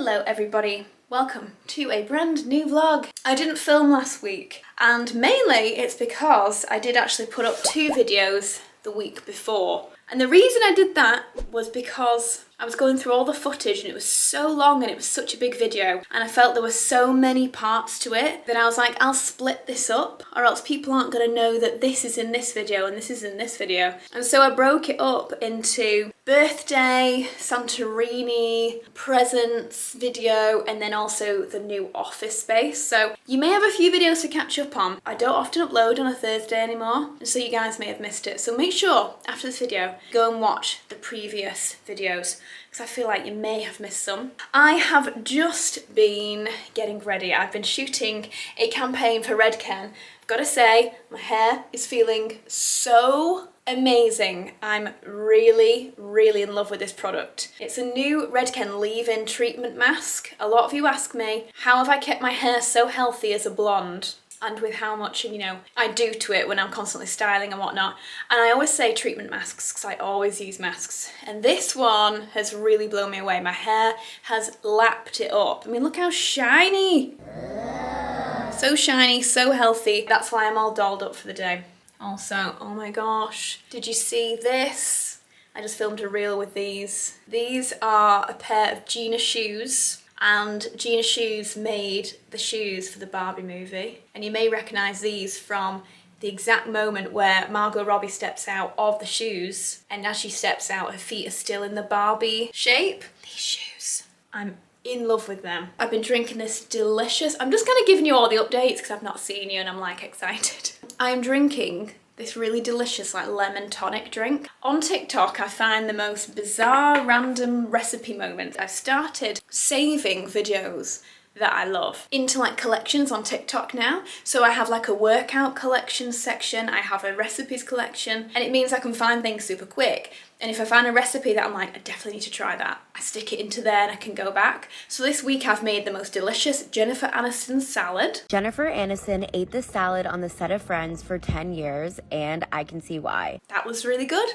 Hello everybody, welcome to a brand new vlog. I didn't film last week and mainly it's because I did actually put up 2 videos the week before. And the reason I did that was because I was going through all the footage and it was so long and it was such a big video and I felt there were so many parts to it that I was like, I'll split this up or else people aren't going to know that this is in this video and this is in this video. And so I broke it up into birthday, Santorini, presents video, and then also the new office space. So you may have a few videos to catch up on. I don't often upload on a Thursday anymore, and so you guys may have missed it. So make sure after this video, go and watch the previous videos because I feel like you may have missed some. I have just been getting ready. I've been shooting a campaign for Redken. I've got to say, my hair is feeling so amazing. I'm really in love with this product. It's a new Redken leave-in treatment mask. A lot of you ask me, how have I kept my hair so healthy as a blonde? And with how much, I do to it when I'm constantly styling and whatnot. And I always say treatment masks because I always use masks. And this one has really blown me away. My hair has lapped it up. I mean, look how shiny. So shiny, so healthy. That's why I'm all dolled up for the day. Also, oh my gosh, did you see this? I just filmed a reel with these. These are a pair of Gina shoes. And Gina Shoes made the shoes for the Barbie movie. And you may recognise these from the exact moment where Margot Robbie steps out of the shoes. And as she steps out, her feet are still in the Barbie shape. These shoes, I'm in love with them. I've been drinking this delicious, I'm just kind of giving you all the updates because I've not seen you and I'm like excited. I'm drinking this really delicious like lemon tonic drink. On TikTok I find the most bizarre random recipe moments. I've started saving videos that I love into like collections on TikTok now. So I have like a workout collection section, I have a recipes collection, and it means I can find things super quick. And if I find a recipe that I'm like, I definitely need to try that, I stick it into there and I can go back. So this week I've made the most delicious Jennifer Aniston salad. Jennifer Aniston ate this salad on the set of Friends for 10 years and I can see why. That was really good.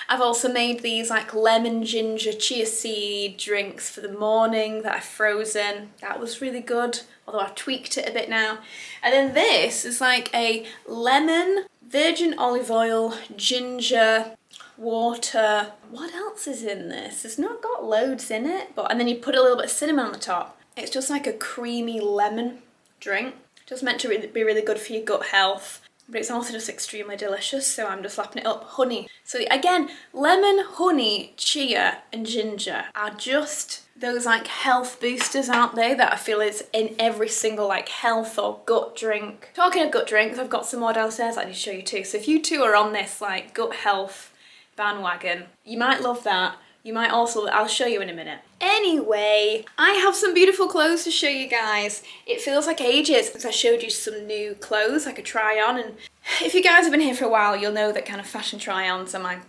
I've also made these like lemon ginger chia seed drinks for the morning that I've frozen. That was really good, although I've tweaked it a bit now. And then this is like a lemon, virgin olive oil, ginger, water. What else is in this? It's not got loads in it, and then you put a little bit of cinnamon on the top. It's just like a creamy lemon drink. Just meant to be really good for your gut health, but it's also just extremely delicious, so I'm just lapping it up. Honey. So again, lemon, honey, chia and ginger are just those like health boosters, aren't they, that I feel is in every single like health or gut drink. Talking of gut drinks, I've got some more downstairs I need to show you too. So if you two are on this like gut health bandwagon, you might love that. You might also, I'll show you in a minute. Anyway, I have some beautiful clothes to show you guys. It feels like ages since I showed you some new clothes I could try on, and if you guys have been here for a while, you'll know that kind of fashion try-ons are my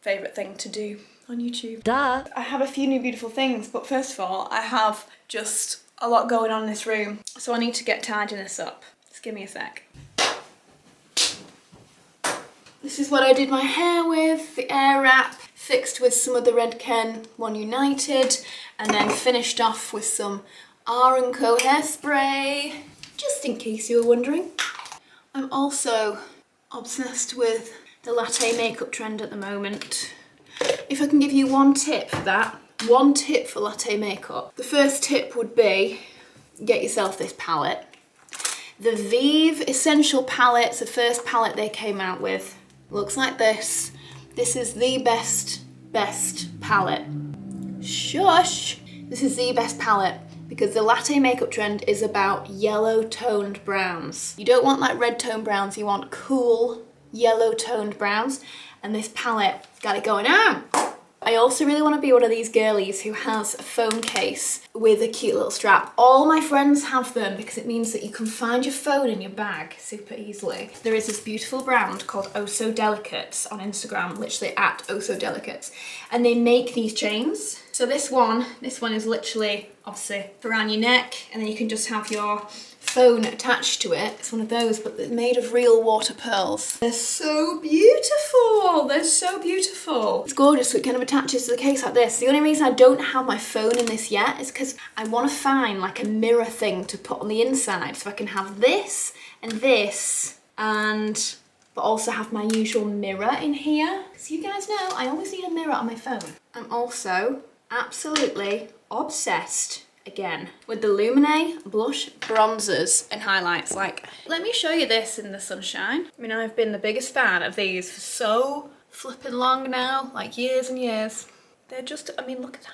favourite thing to do on YouTube. Duh! I have a few new beautiful things, but first of all, I have just a lot going on in this room, so I need to get tidying this up. Just give me a sec. This is what I did my hair with, the air wrap, fixed with some of the Redken One United, and then finished off with some R & Co hairspray, just in case you were wondering. I'm also obsessed with the latte makeup trend at the moment. If I can give you one tip for that, one tip for latte makeup, the first tip would be get yourself this palette. The Vive Essential Palette, the first palette they came out with, looks like this. This is the best palette. Shush! This is the best palette because the latte makeup trend is about yellow toned browns. You don't want like red toned browns, you want cool yellow toned browns, and this palette got it going on. I also really want to be one of these girlies who has a phone case with a cute little strap. All my friends have them because it means that you can find your phone in your bag super easily. There is this beautiful brand called Oh So Delicates on Instagram, literally at Oh So Delicates, and they make these chains. So this one is literally, obviously, around your neck, and then you can just have your phone attached to it. It's one of those, but they're made of real water pearls. They're so beautiful. They're so beautiful. It's gorgeous, so it kind of attaches to the case like this. The only reason I don't have my phone in this yet is because I want to find like a mirror thing to put on the inside, so I can have this and this, and but also have my usual mirror in here. Because you guys know, I always need a mirror on my phone. I'm also absolutely obsessed, again, with the Lumine blush bronzers and highlights. Like, let me show you this in the sunshine. I mean, I've been the biggest fan of these for so flipping long now, like years and years. They're just, I mean, look at that.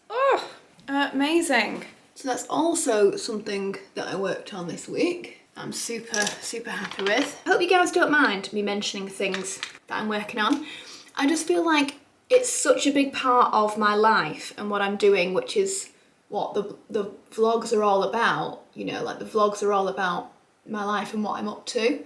Oh, amazing. So that's also something that I worked on this week. I'm super, super happy with. I hope you guys don't mind me mentioning things that I'm working on. I just feel like it's such a big part of my life and what I'm doing, which is what the vlogs are all about. You know, like the vlogs are all about my life and what I'm up to.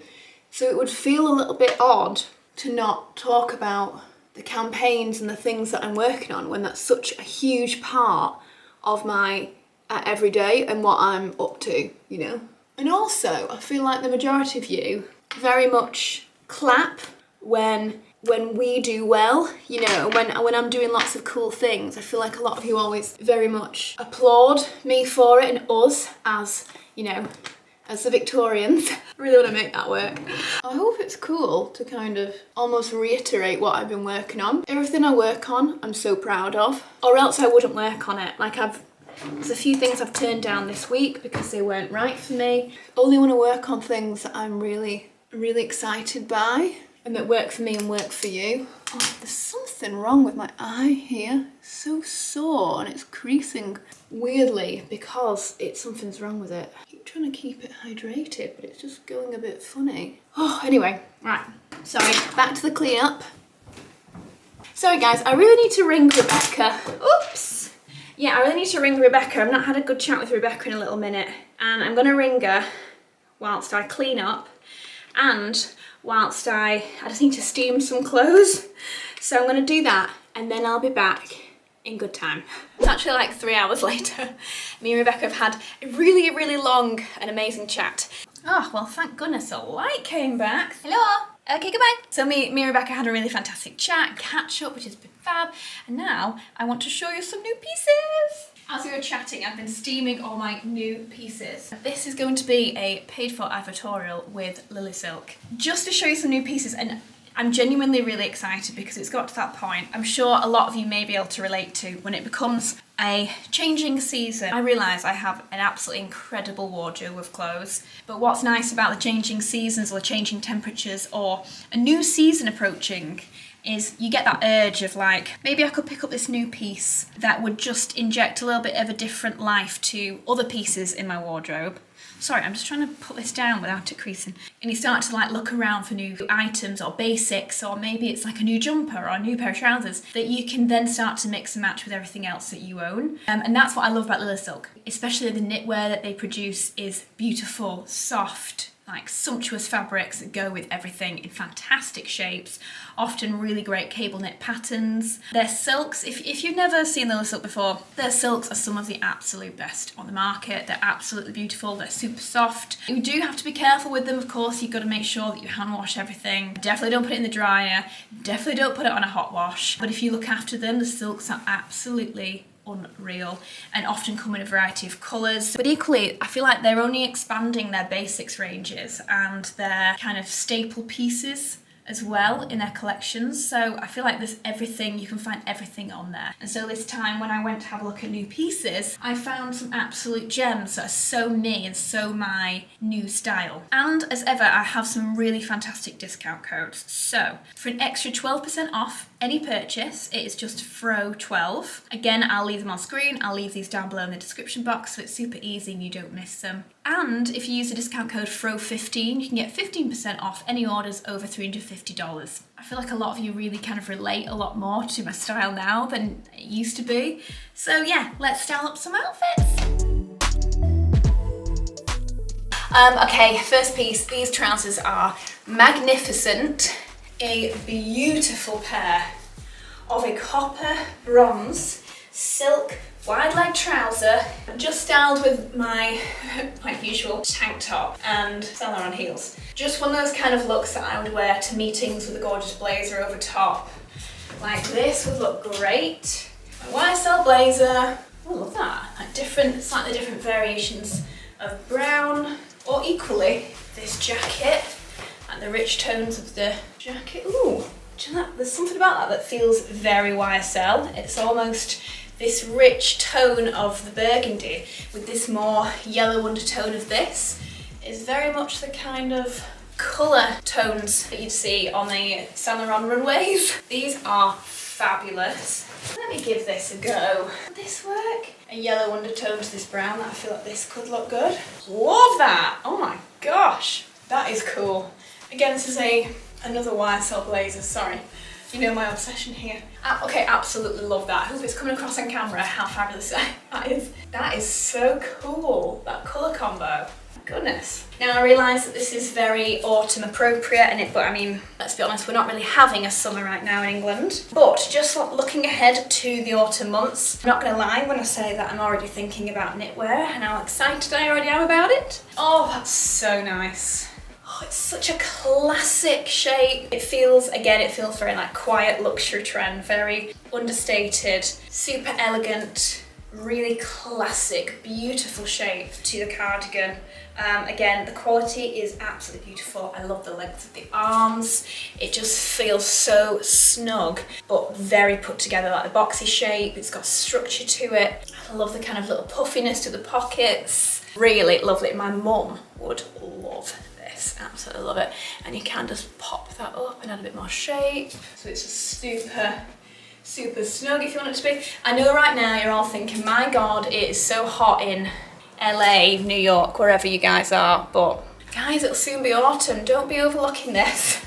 So it would feel a little bit odd to not talk about the campaigns and the things that I'm working on when that's such a huge part of my everyday and what I'm up to, you know. And also, I feel like the majority of you very much clap when we do well, you know, when I'm doing lots of cool things. I feel like a lot of you always very much applaud me for it, and us as, you know, as the Victorians. I really want to make that work. I hope it's cool to kind of almost reiterate what I've been working on. Everything I work on, I'm so proud of, or else I wouldn't work on it. Like there's a few things I've turned down this week because they weren't right for me. Only want to work on things that I'm really, really excited by and that work for me and work for you. Oh, there's something wrong with my eye here. It's so sore and it's creasing weirdly because something's wrong with it. I keep trying to keep it hydrated, but it's just going a bit funny. Oh, anyway, right. Sorry, back to the cleanup. Sorry guys, I really need to ring Rebecca. Oops. Yeah, I really need to ring Rebecca. I've not had a good chat with Rebecca in a little minute, and I'm going to ring her whilst I clean up and whilst I just need to steam some clothes. So I'm going to do that and then I'll be back in good time. It's actually like 3 hours later. Me and Rebecca have had a really, really long and amazing chat. Oh, well, thank goodness a light came back. Hello. Okay, goodbye. So me and Rebecca had a really fantastic chat, catch up, which has been fab. And now I want to show you some new pieces. As we were chatting, I've been steaming all my new pieces. This is going to be a paid for advertorial with LILYSILK. Just to show you some new pieces, and I'm genuinely really excited because it's got to that point. I'm sure a lot of you may be able to relate to when it becomes a changing season. I realise I have an absolutely incredible wardrobe of clothes, but what's nice about the changing seasons or the changing temperatures or a new season approaching is you get that urge of like, maybe I could pick up this new piece that would just inject a little bit of a different life to other pieces in my wardrobe. Sorry, I'm just trying to put this down without it creasing. And you start to like look around for new items or basics, or maybe it's like a new jumper or a new pair of trousers that you can then start to mix and match with everything else that you own. And that's what I love about LILYSILK. Especially the knitwear that they produce is beautiful, soft, like sumptuous fabrics that go with everything in fantastic shapes, often really great cable knit patterns. Their silks, if you've never seen LILYSILK before, their silks are some of the absolute best on the market. They're absolutely beautiful, they're super soft. You do have to be careful with them, of course. You've got to make sure that you hand wash everything. Definitely don't put it in the dryer, definitely don't put it on a hot wash. But if you look after them, the silks are absolutely unreal and often come in a variety of colours. But equally, I feel like they're only expanding their basics ranges and their kind of staple pieces as well in their collections. So I feel like there's everything, you can find everything on there. And so this time when I went to have a look at new pieces, I found some absolute gems that are so me and so my new style. And as ever, I have some really fantastic discount codes. So for an extra 12% off any purchase, it is just FRO12. Again, I'll leave them on screen. I'll leave these down below in the description box so it's super easy and you don't miss them. And if you use the discount code FRO15, you can get 15% off any orders over $350. I feel like a lot of you really kind of relate a lot more to my style now than it used to be. So yeah, let's style up some outfits. Okay, first piece, these trousers are magnificent. A beautiful pair of a copper bronze silk wide leg trouser, just styled with my usual tank top and Saint Laurent heels. Just one of those kind of looks that I would wear to meetings with a gorgeous blazer over top. Like this would look great. My YSL blazer, oh, love that. Like different, slightly different variations of brown, or equally this jacket and the rich tones of the jacket. Ooh, do you know that? There's something about that feels very YSL. It's almost this rich tone of the burgundy with this more yellow undertone of this is very much the kind of colour tones that you'd see on the Saint Laurent runways. These are fabulous. Let me give this a go. Would this work? A yellow undertone to this brown. I feel like this could look good. Love that! Oh my gosh, that is cool. Again, this is another YSL blazer, sorry. You know my obsession here. Okay, absolutely love that. I hope it's coming across on camera how fabulous that is. That is so cool, that colour combo. Goodness. Now I realise that this is very autumn appropriate but I mean, let's be honest, we're not really having a summer right now in England. But just looking ahead to the autumn months, I'm not going to lie when I say that I'm already thinking about knitwear and how excited I already am about it. Oh, that's so nice. Oh, it's such a classic shape. It feels very like quiet luxury trend, very understated, super elegant, really classic, beautiful shape to the cardigan. Again, the quality is absolutely beautiful. I love the length of the arms. It just feels so snug, but very put together, like the boxy shape. It's got structure to it. I love the kind of little puffiness to the pockets. Really lovely. My mum would love this, absolutely love it. And you can just pop that up and add a bit more shape. So it's just super snug if you want it to be. I know right now you're all thinking, my God, it is so hot in LA, New York, wherever you guys are, but guys, it'll soon be autumn. Don't be overlooking this.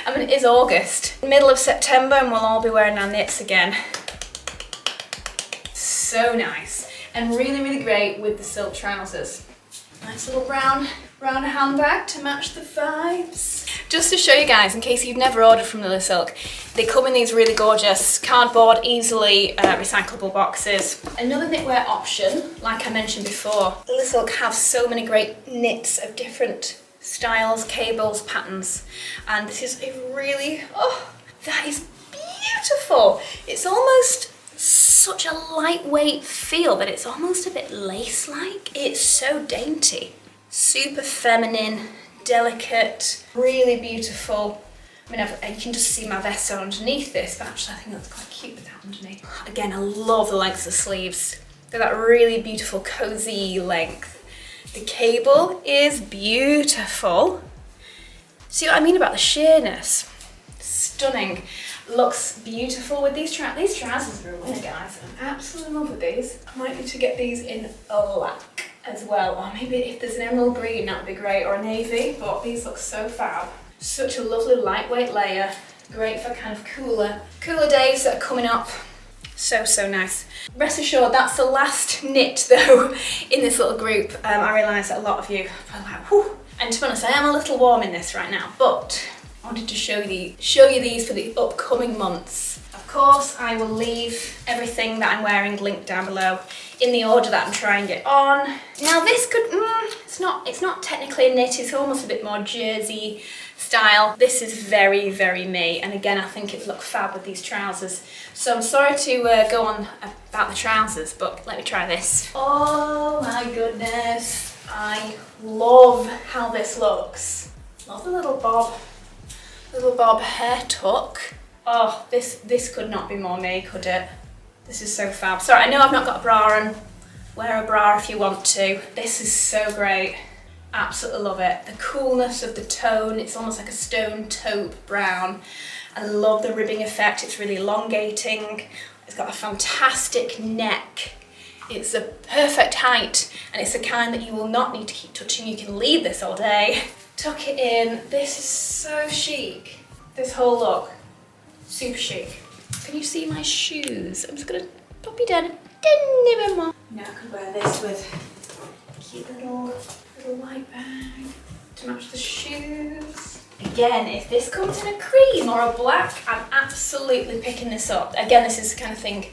I mean, it is August, middle of September, and we'll all be wearing our knits again. So nice, and really great with the silk trousers. Nice little brown handbag to match the vibes. Just to show you guys, in case you've never ordered from LILYSILK, they come in these really gorgeous cardboard, easily recyclable boxes. Another knitwear option, like I mentioned before, LILYSILK have so many great knits of different styles, cables, patterns, and this is a really, oh, that is beautiful. It's almost such a lightweight feel, but it's almost a bit lace-like. It's so dainty, super feminine, delicate, really beautiful. I mean, you can just see my vest on underneath this, but actually I think that's quite cute with that underneath. Again, I love the lengths of the sleeves. They're that really beautiful, cozy length. The cable is beautiful. See what I mean about the sheerness? Stunning. Looks beautiful with these trousers. These trousers are a winner, guys. I'm absolutely in love with these. I might need to get these in black as well, or maybe if there's an emerald green that would be great, or a navy, but these look so fab. Such a lovely lightweight layer, great for kind of cooler days that are coming up. So nice. Rest assured, that's the last knit though in this little group. I realise that a lot of you are like, whew. And to be honest, I am a little warm in this right now, but I wanted to show you these for the upcoming months. Of course, I will leave everything that I'm wearing linked down below in the order that I'm trying it on. Now this could, it's not technically a knit, it's almost a bit more jersey style. This is very me, and again, I think it would look fab with these trousers. So I'm sorry to go on about the trousers, but let me try this. Oh my goodness, I love how this looks. Love the little bob hair tuck. Oh, this could not be more me, could it? This is so fab. Sorry, I know I've not got a bra on. Wear a bra if you want to. This is so great. Absolutely love it. The coolness of the tone, it's almost like a stone taupe brown. I love the ribbing effect, it's really elongating. It's got a fantastic neck. It's a perfect height, and it's the kind that you will not need to keep touching. You can leave this all day. Tuck it in. This is so chic. This whole look, super chic. Can you see my shoes? I'm just gonna pop you down a tiny bit more. Now I could wear this with a cute little white bag to match the shoes. Again, if this comes in a cream or a black, I'm absolutely picking this up. Again, this is the kind of thing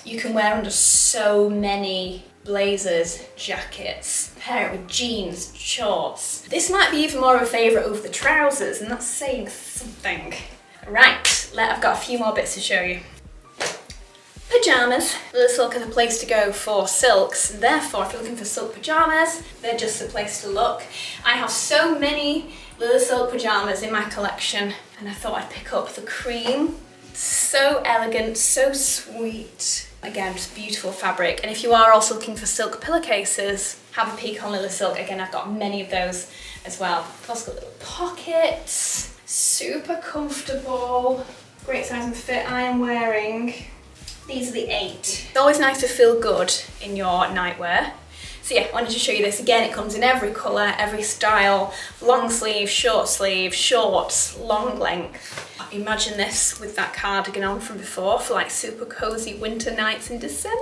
you can wear under so many blazers, jackets, pair it with jeans, shorts. This might be even more of a favourite over the trousers, and that's saying something. Right, I've got a few more bits to show you. Pyjamas. LILYSILK is a place to go for silks, and therefore if you're looking for silk pyjamas, they're just the place to look. I have so many LILYSILK pyjamas in my collection, and I thought I'd pick up the cream. So elegant, so sweet. Again, just beautiful fabric. And if you are also looking for silk pillowcases, have a peek on LILYSILK. Again, I've got many of those as well. I've also got little pockets, super comfortable, great size and fit. I am wearing, these are the 8. It's always nice to feel good in your nightwear. So yeah, I wanted to show you this. Again, it comes in every colour, every style, long sleeve, shorts, long length. Imagine this with that cardigan on from before for like super cozy winter nights in December.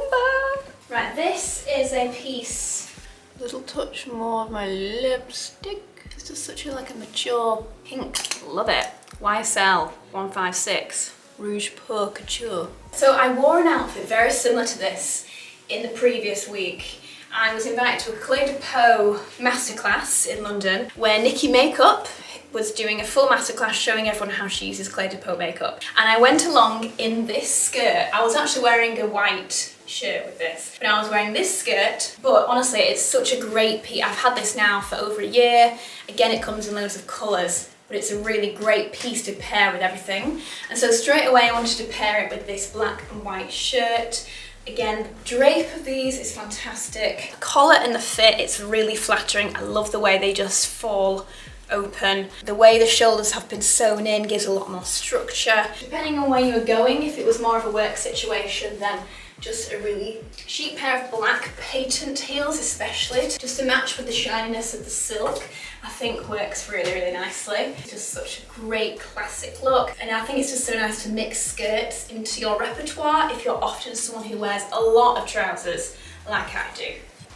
Right, this is a piece, a little touch more of my lipstick. It's just such a mature pink, love it. YSL 156, Rouge Pour Couture. So I wore an outfit very similar to this in the previous week. I was invited to a Clé de Peau masterclass in London where Nikki Makeup was doing a full masterclass showing everyone how she uses Clé de Peau makeup. And I went along in this skirt. I was actually wearing a white shirt with this, but I was wearing this skirt. But honestly, it's such a great piece. I've had this now for over a year. Again, it comes in loads of colours, but it's a really great piece to pair with everything. And so straight away I wanted to pair it with this black and white shirt. Again, the drape of these is fantastic. The collar and the fit, it's really flattering. I love the way they just fall open. The way the shoulders have been sewn in gives a lot more structure. Depending on where you were going, if it was more of a work situation, then just a really chic pair of black patent heels especially, just to match with the shininess of the silk, I think works really, really nicely. Just such a great classic look. And I think it's just so nice to mix skirts into your repertoire if you're often someone who wears a lot of trousers like I do.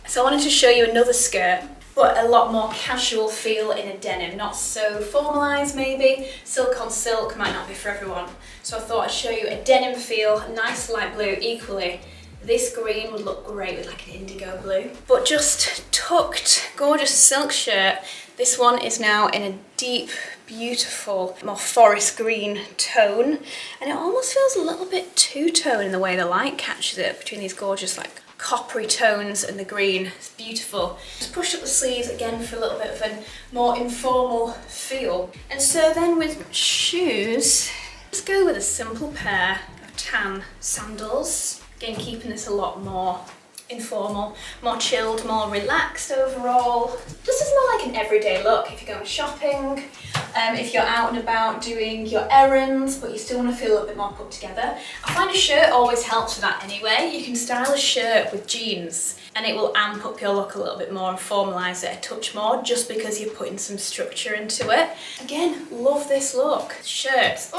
So I wanted to show you another skirt, but a lot more casual feel in a denim, not so formalised maybe. Silk on silk might not be for everyone. So I thought I'd show you a denim feel, a nice light blue. Equally, this green would look great with like an indigo blue. But just tucked, gorgeous silk shirt. This one is now in a deep, beautiful, more forest green tone. And it almost feels a little bit two-tone in the way the light catches it between these gorgeous coppery tones and the green. It's beautiful. Just push up the sleeves again for a little bit of a more informal feel. And so then with shoes, let's go with a simple pair of tan sandals. Again, keeping this a lot more informal, more chilled, more relaxed overall. Just as more like an everyday look if you're going shopping, if you're out and about doing your errands, but you still want to feel a little bit more put together. I find a shirt always helps with that anyway. You can style a shirt with jeans and it will amp up your look a little bit more and formalise it a touch more just because you're putting some structure into it. Again, love this look. Shirts,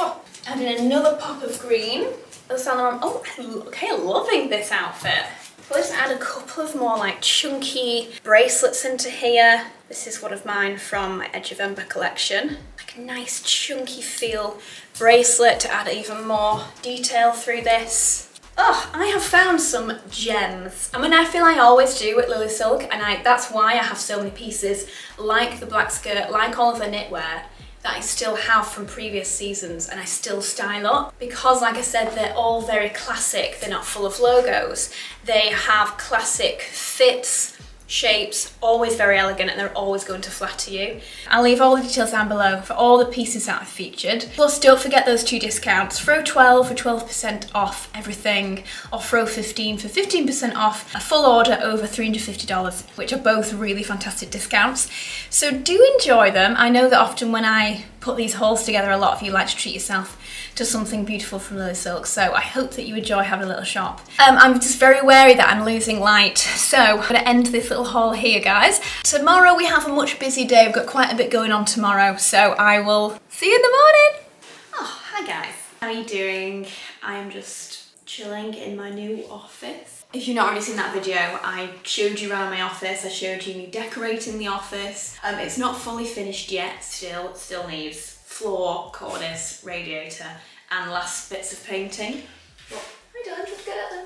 adding another pop of green. Oh, okay, loving this outfit. We'll just add a couple of more chunky bracelets into here. This is one of mine from my Edge of Ember collection. Like a nice chunky feel bracelet to add even more detail through this. Oh, I have found some gems. I mean, I feel I always do at LILYSILK, and that's why I have so many pieces like the black skirt, like all of the knitwear, that I still have from previous seasons and I still style up because, like I said, they're all very classic. They're not full of logos. They have classic fits, shapes, always very elegant, and they're always going to flatter you. I'll leave all the details down below for all the pieces that I've featured. Plus, don't forget those 2 discounts. Throw 12 for 12% off everything, or throw 15 for 15% off a full order over $350, which are both really fantastic discounts. So do enjoy them. I know that often when I put these hauls together, a lot of you like to treat yourself to something beautiful from LILYSILK, so I hope that you enjoy having a little shop. I'm just very wary that I'm losing light, so I'm going to end this little haul here, guys. Tomorrow we have a much busy day. We've got quite a bit going on tomorrow, so I will see you in the morning. Oh, hi guys. How are you doing? I am just chilling in my new office. If you've not already seen that video, I showed you around my office. I showed you me decorating the office. It's not fully finished yet, still needs floor, cornice, radiator, and last bits of painting. But I don't just get it then.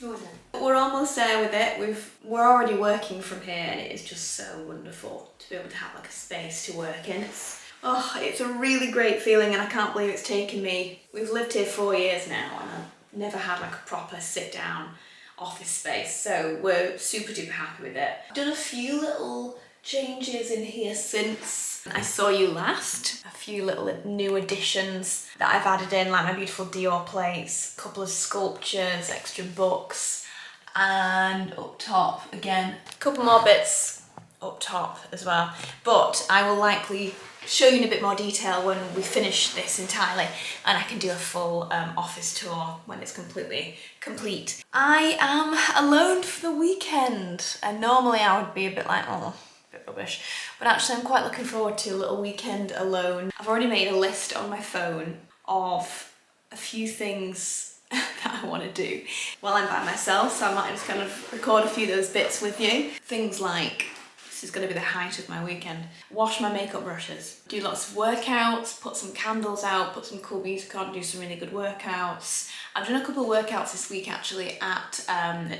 We're almost there with it. We're already working from here, and it is just so wonderful to be able to have like a space to work in. It's a really great feeling, and I can't believe it's taken me. We've lived here 4 years now, and I've never had like a proper sit down office space, so we're super duper happy with it. I've done a few little changes in here since I saw you last. A few little new additions that I've added in, like my beautiful Dior plates, a couple of sculptures, extra books, and up top again, a couple more bits up top as well. But I will likely show you in a bit more detail when we finish this entirely, and I can do a full office tour when it's completely complete. I am alone for the weekend, and normally I would be a bit like, oh, a bit rubbish, but actually I'm quite looking forward to a little weekend alone. I've already made a list on my phone of a few things that I want to do while I'm by myself, so I might just kind of record a few of those bits with you. Things like, this is going to be the height of my weekend, wash my makeup brushes, do lots of workouts, put some candles out, put some cool music on, do some really good workouts. I've done a couple of workouts this week actually at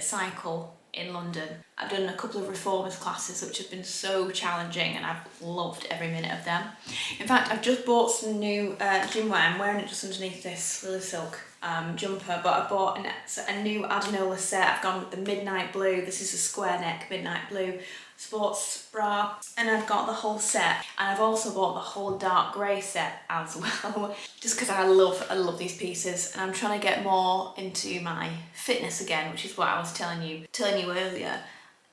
Cycle in London. I've done a couple of reformers classes which have been so challenging, and I've loved every minute of them. In fact, I've just bought some new gym wear. I'm wearing it just underneath this LILYSILK jumper, but I bought a new adenola set. I've gone with the midnight blue. This is a square neck midnight blue sports bra, and I've got the whole set, and I've also bought the whole dark grey set as well, just because I love these pieces, and I'm trying to get more into my fitness again, which is what I was telling you earlier,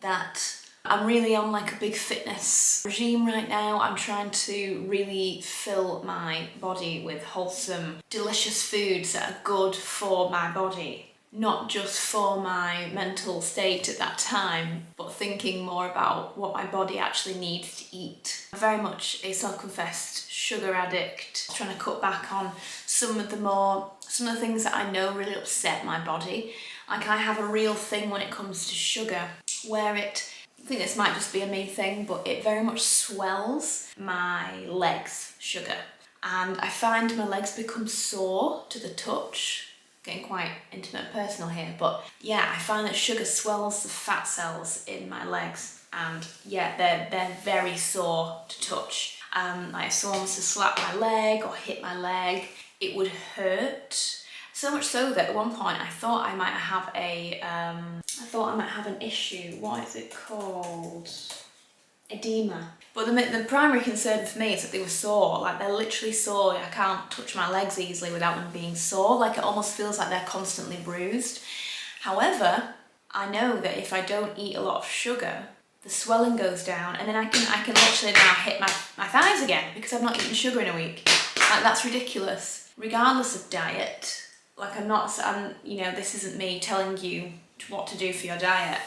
that I'm really on like a big fitness regime right now. I'm trying to really fill my body with wholesome, delicious foods that are good for my body. Not just for my mental state at that time, but thinking more about what my body actually needs to eat. I'm very much a self-confessed sugar addict, trying to cut back on some of the things that I know really upset my body. Like, I have a real thing when it comes to sugar, where I think this might just be a me thing, but it very much swells my legs, sugar. And I find my legs become sore to the touch. Getting quite intimate and personal here, but yeah, I find that sugar swells the fat cells in my legs, and yeah, they're very sore to touch. Like if someone was to slap my leg or hit my leg, it would hurt. So much so that at one point I thought I might have an issue. What is it called? Edema. But the primary concern for me is that they were sore. Like, they're literally sore. I can't touch my legs easily without them being sore. Like, it almost feels like they're constantly bruised. However, I know that if I don't eat a lot of sugar, the swelling goes down, and then I can literally now hit my thighs again because I've not eaten sugar in a week. Like, that's ridiculous. Regardless of diet, like, this isn't me telling you what to do for your diet.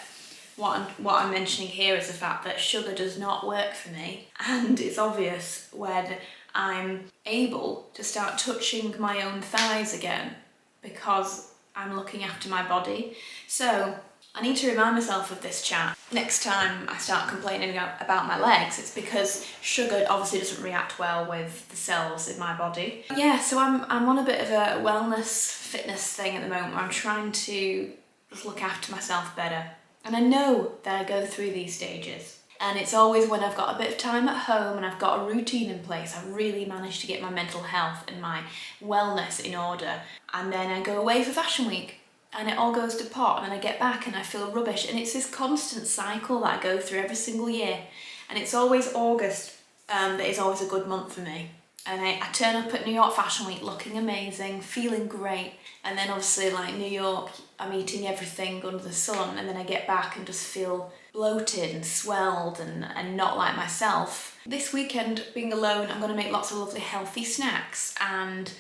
What I'm mentioning here is the fact that sugar does not work for me, and it's obvious when I'm able to start touching my own thighs again because I'm looking after my body. So I need to remind myself of this chat next time I start complaining about my legs. It's because sugar obviously doesn't react well with the cells in my body. Yeah, so I'm on a bit of a wellness fitness thing at the moment where I'm trying to just look after myself better. And I know that I go through these stages, and it's always when I've got a bit of time at home and I've got a routine in place, I've really managed to get my mental health and my wellness in order. And then I go away for Fashion Week and it all goes to pot, and then I get back and I feel rubbish. And it's this constant cycle that I go through every single year. And it's always August that is always a good month for me. And I turn up at New York Fashion Week looking amazing, feeling great. And then obviously, like, New York, I'm eating everything under the sun, and then I get back and just feel bloated and swelled and not like myself. This weekend, being alone, I'm going to make lots of lovely healthy snacks and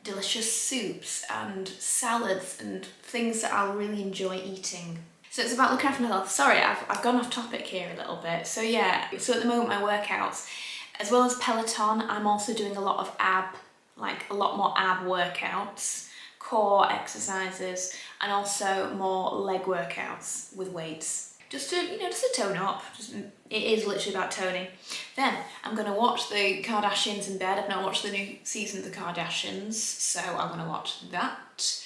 delicious soups and salads and things that I'll really enjoy eating. So it's about looking after myself. Sorry, I've gone off topic here a little bit. So yeah, so at the moment my workouts, as well as Peloton, I'm also doing a lot more ab workouts, core exercises, and also more leg workouts with weights. Just to tone up. It is literally about toning. Then I'm going to watch the Kardashians in bed. I've not watched the new season of the Kardashians, so I'm going to watch that.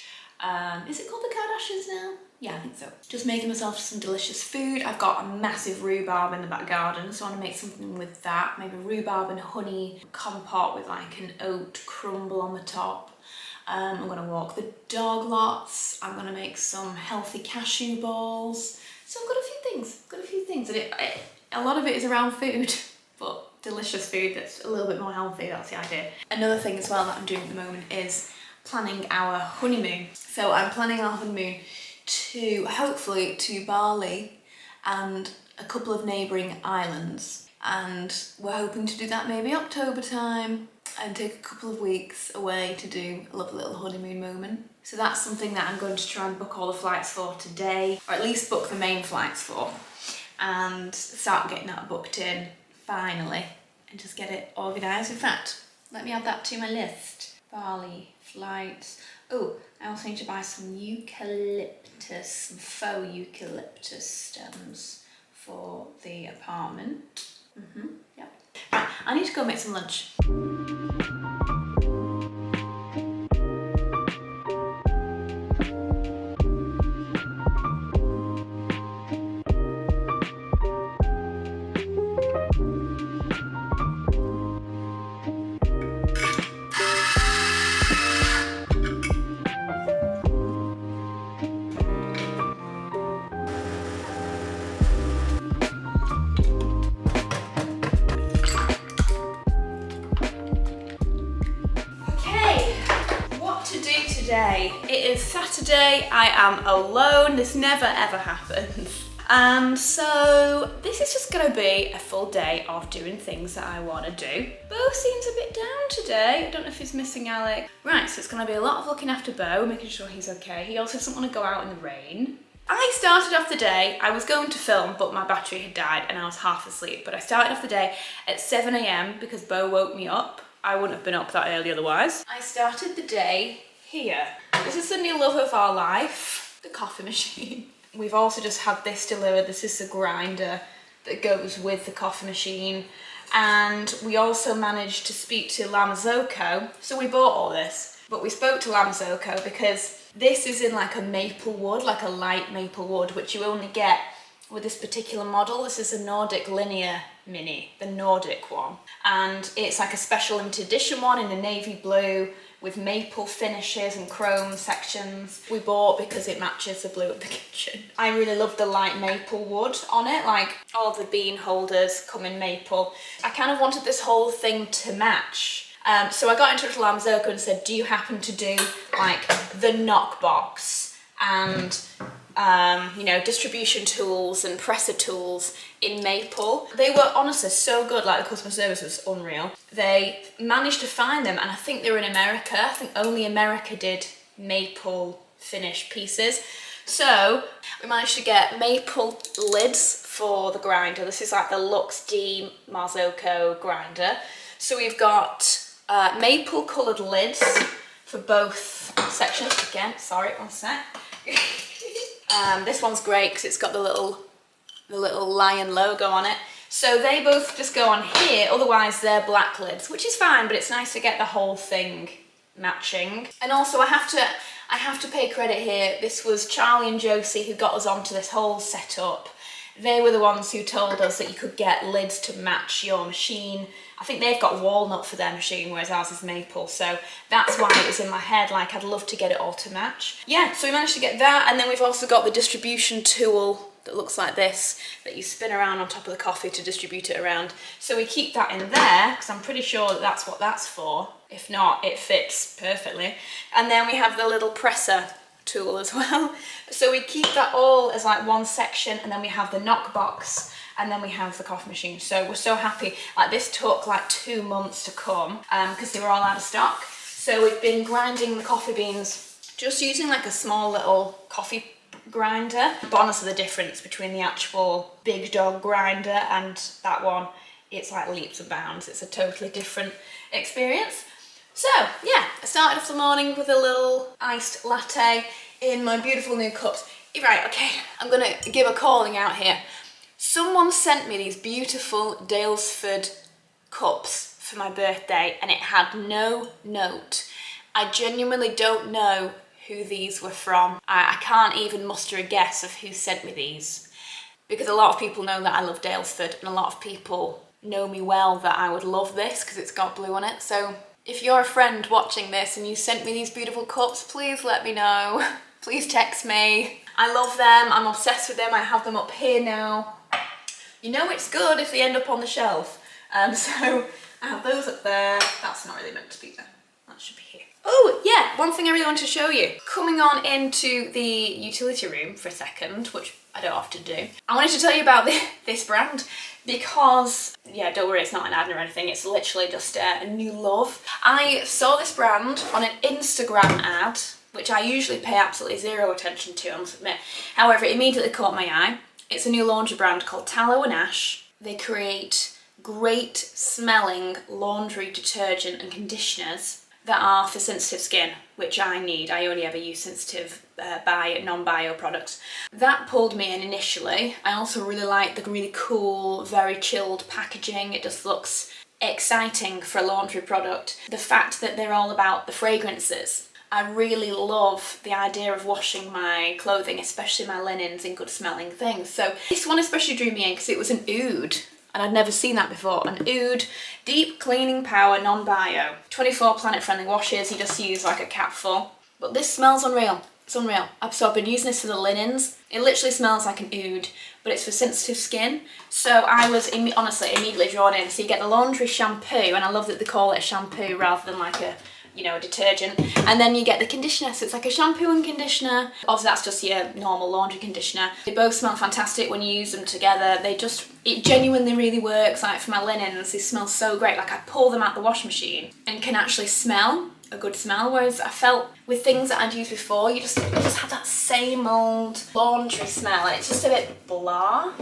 Is it called the Kardashians now? Yeah, I think so. Just making myself some delicious food. I've got a massive rhubarb in the back garden, so I want to make something with that. Maybe rhubarb and honey compote with like an oat crumble on the top. I'm going to walk the dog lots. I'm going to make some healthy cashew balls. So I've got a few things. And a lot of it is around food, but delicious food that's a little bit more healthy, that's the idea. Another thing as well that I'm doing at the moment is planning our honeymoon. So I'm planning our honeymoon to hopefully to Bali and a couple of neighbouring islands, and we're hoping to do that maybe October time and take a couple of weeks away to do a lovely little honeymoon moment. So that's something that I'm going to try and book all the flights for today, or at least book the main flights for, and start getting that booked in finally and just get it organised. In fact, let me add that to my list. Bali flights. Oh, I also need to buy some eucalyptus, some faux eucalyptus stems for the apartment. Yeah. Right, I need to go make some lunch. Today. It is Saturday, I am alone, this never ever happens. And so this is just gonna be a full day of doing things that I wanna do. Bo seems a bit down today, I don't know if he's missing Alec. Right, so it's gonna be a lot of looking after Bo, making sure he's okay. He also doesn't wanna go out in the rain. I started off the day, I was going to film, but my battery had died and I was half asleep. But I started off the day at 7 AM because Bo woke me up. I wouldn't have been up that early otherwise. I started the day here. This is the new love of our life, the coffee machine. We've also just had this delivered. This is the grinder that goes with the coffee machine. And we also managed to speak to LILYSILK. So we bought all this, but we spoke to LILYSILK because this is in like a maple wood, like a light maple wood, which you only get with this particular model. This is a Nordic Linear Mini, the Nordic one. And it's like a special limited edition one in a navy blue with maple finishes and chrome sections. We bought because it matches the blue of the kitchen. I really love the light maple wood on it, like all the bean holders come in maple. I kind of wanted this whole thing to match. So I got in touch with LILYSILK and said, do you happen to do like the knock box and you know, distribution tools and presser tools in maple? They were honestly so good, like the customer service was unreal. They managed to find them, and I think they were in America. I think only America did maple finish pieces. So we managed to get maple lids for the grinder. This is like the Lux D Marzocco grinder. So we've got maple coloured lids for both sections. Again, sorry, one sec. This one's great because it's got the little lion logo on it. So they both just go on here, otherwise they're black lids, which is fine, but it's nice to get the whole thing matching. And also I have to pay credit here. This was Charlie and Josie who got us onto this whole setup. They were the ones who told us that you could get lids to match your machine. I think they've got walnut for their machine, whereas ours is maple. So that's why it was in my head, like I'd love to get it all to match. Yeah, so we managed to get that. And then we've also got the distribution tool that looks like this, that you spin around on top of the coffee to distribute it around. So we keep that in there, because I'm pretty sure that that's what that's for. If not, it fits perfectly. And then we have the little presser tool as well. So we keep that all as like one section, and then we have the knock box, and then we have the coffee machine. So we're so happy. Like this took like 2 months to come because they were all out of stock. So we've been grinding the coffee beans just using like a small little coffee grinder. But honestly, the difference between the actual big dog grinder and that one, it's like leaps and bounds. It's a totally different experience. So yeah, I started off the morning with a little iced latte in my beautiful new cups. Right, okay, I'm gonna give a calling out here. Someone sent me these beautiful Daylesford cups for my birthday and it had no note. I genuinely don't know who these were from. I can't even muster a guess of who sent me these, because a lot of people know that I love Daylesford, and a lot of people know me well that I would love this because it's got blue on it. So if you're a friend watching this and you sent me these beautiful cups, please let me know. Please text me. I love them, I'm obsessed with them, I have them up here now. You know it's good if they end up on the shelf. So I have those up there. That's not really meant to be there. That should be here. Oh yeah, one thing I really want to show you. Coming on into the utility room for a second, which I don't often do, I wanted to tell you about this brand because, yeah, don't worry, it's not an ad or anything, it's literally just a new love. I saw this brand on an Instagram ad, which I usually pay absolutely zero attention to, I must admit. However, it immediately caught my eye. It's a new laundry brand called Tallow and Ash. They create great smelling laundry detergent and conditioners that are for sensitive skin, which I need. I only ever use sensitive non-bio products. That pulled me in initially. I also really like the really cool, very chilled packaging. It just looks exciting for a laundry product. The fact that they're all about the fragrances. I really love the idea of washing my clothing, especially my linens, in good smelling things. So this one especially drew me in because it was an oud. And I'd never seen that before. An oud, deep cleaning power, non-bio. 24 planet-friendly washes, you just use like a capful. But this smells unreal. It's unreal. So I've been using this for the linens. It literally smells like an oud, but it's for sensitive skin. So I was honestly immediately drawn in. So you get the laundry shampoo, and I love that they call it a shampoo rather than like a, you know, a detergent. And then you get the conditioner, so it's like a shampoo and conditioner. Obviously that's just your normal laundry conditioner. They both smell fantastic when you use them together. It genuinely really works. Like for my linens, they smell so great. Like I pull them out the washing machine and can actually smell a good smell, whereas I felt with things that I'd used before, you just have that same old laundry smell, and it's just a bit blah.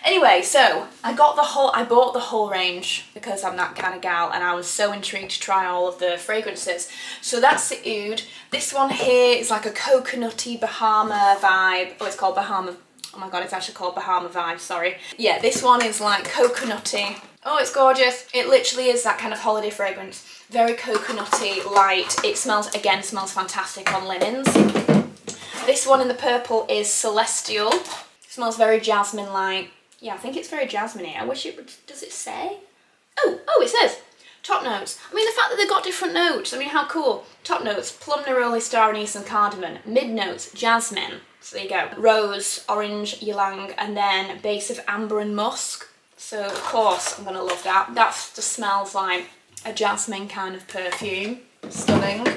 Anyway, so I bought the whole range because I'm that kind of gal, and I was so intrigued to try all of the fragrances. So that's the oud. This one here is like a coconutty Bahama vibe. Oh, it's called Bahama. Oh my god, it's actually called Bahama vibe, sorry. Yeah, this one is like coconutty. Oh, it's gorgeous. It literally is that kind of holiday fragrance. Very coconutty, light. It smells fantastic on linens. This one in the purple is Celestial. It smells very jasmine-like. Yeah, I think it's very jasmine-y. I wish it would, does it say? Oh, it says top notes. I mean, the fact that they've got different notes, I mean, how cool. Top notes, plum, neroli, star anise and cardamom. Mid notes, jasmine. So there you go. Rose, orange, ylang, and then base of amber and musk. So of course I'm gonna love that. That just smells like a jasmine kind of perfume. Stunning.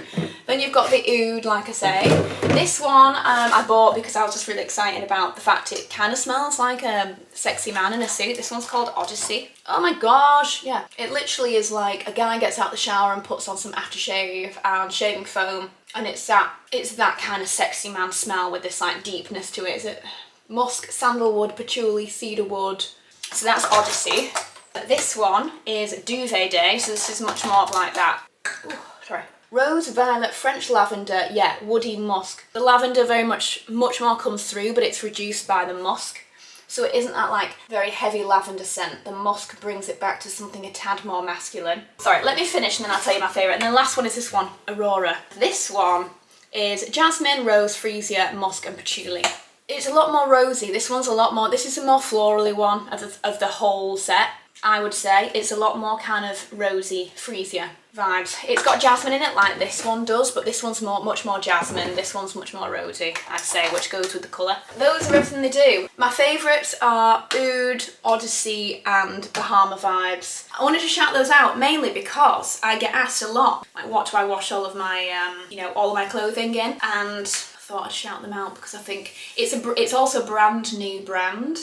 Then you've got the oud, like I say. This one I bought because I was just really excited about the fact it kind of smells like a sexy man in a suit. This one's called Odyssey. Oh my gosh, yeah. It literally is like a guy gets out the shower and puts on some aftershave and shaving foam, and it's that kind of sexy man smell with this like deepness to it. Is it musk, sandalwood, patchouli, cedarwood? So that's Odyssey. This one is Duvet Day, so this is much more of like that. Ooh, sorry. Rose, violet, French lavender, yeah, woody musk. The lavender very much more comes through, but it's reduced by the musk. So it isn't that like very heavy lavender scent. The musk brings it back to something a tad more masculine. Sorry, let me finish and then I'll tell you my favourite. And then the last one is this one, Aurora. This one is jasmine, rose, freesia, musk and patchouli. It's a lot more rosy. This one's a lot more, this is a more florally one of the whole set, I would say. It's a lot more kind of rosy, freesia vibes. It's got jasmine in it like this one does, but this one's much more jasmine. This one's much more rosy, I'd say, which goes with the colour. Those are everything they do. My favourites are Oud, Odyssey and Bahama vibes. I wanted to shout those out mainly because I get asked a lot, like what do I wash all of my, all of my clothing in? And I thought I'd shout them out because I think it's also a brand new brand.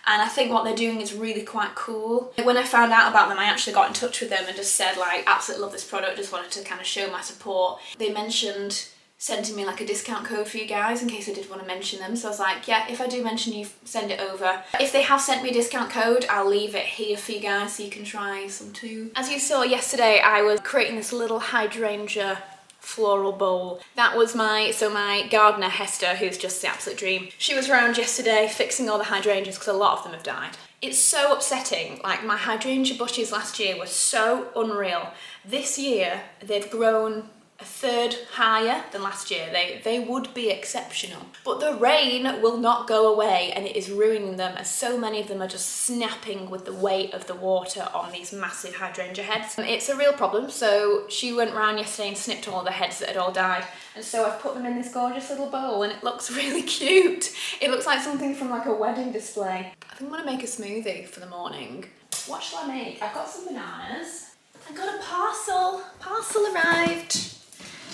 And I think what they're doing is really quite cool. When I found out about them, I actually got in touch with them and just said like, absolutely love this product, just wanted to kind of show my support. They mentioned sending me like a discount code for you guys in case I did want to mention them. So I was like, yeah, if I do mention you, send it over. If they have sent me a discount code, I'll leave it here for you guys so you can try some too. As you saw yesterday, I was creating this little hydrangea floral bowl. That was my gardener Hester, who's just the absolute dream. She was around yesterday fixing all the hydrangeas because a lot of them have died. It's so upsetting. Like my hydrangea bushes last year were so unreal. This year they've grown a third higher than last year. They would be exceptional. But the rain will not go away and it is ruining them, as so many of them are just snapping with the weight of the water on these massive hydrangea heads. It's a real problem, so she went round yesterday and snipped all the heads that had all died. And so I've put them in this gorgeous little bowl and it looks really cute. It looks like something from like a wedding display. I think I'm gonna make a smoothie for the morning. What shall I make? I've got some bananas. I got a parcel. Parcel arrived.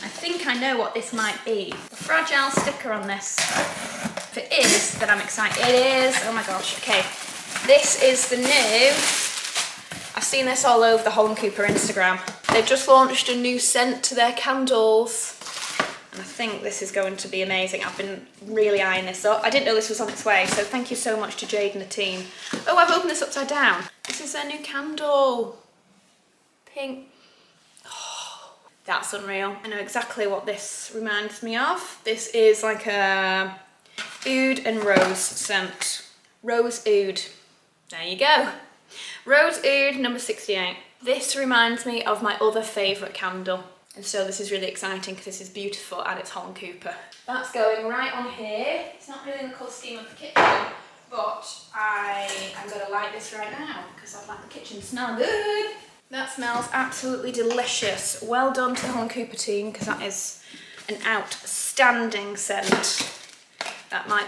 I think I know what this might be. The fragile sticker on this. If it is, then I'm excited. It is. Oh my gosh. Okay. This is the new. I've seen this all over the Home Cooper Instagram. They've just launched a new scent to their candles. And I think this is going to be amazing. I've been really eyeing this up. I didn't know this was on its way, so thank you so much to Jade and the team. Oh, I've opened this upside down. This is their new candle. Pink. Oh, that's unreal. I know exactly what this reminds me of. This is like a oud and rose scent. Rose oud. There you go. Rose oud number 68. This reminds me of my other favourite candle. And so this is really exciting because this is beautiful and it's Holland Cooper. That's going right on here. It's not really in the colour scheme of the kitchen, but I'm going to light this right now because I'd like the kitchen to smell good. That smells absolutely delicious. Well done to the Holland Cooper team because that is an outstanding scent.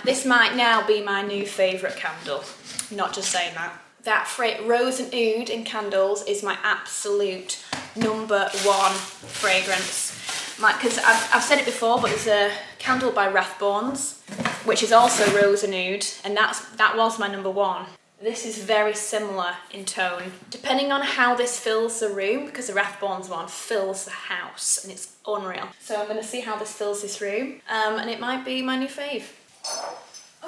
This might now be my new favourite candle. Not just saying that. That rose and oud in candles is my absolute number one fragrance. Because I've said it before, but there's a candle by Rathbones, which is also rose and oud, and that was my number one. This is very similar in tone. Depending on how this fills the room, because the Rathbones one fills the house, and it's unreal. So I'm going to see how this fills this room, and it might be my new fave.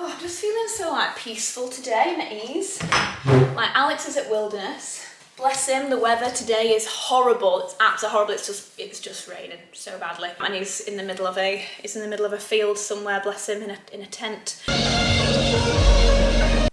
Oh, I'm just feeling so like peaceful today and at ease. Like Alex is at Wilderness. Bless him, the weather today is horrible. It's absolutely horrible. It's just raining so badly. And he's in the middle of a field somewhere, bless him, in a tent.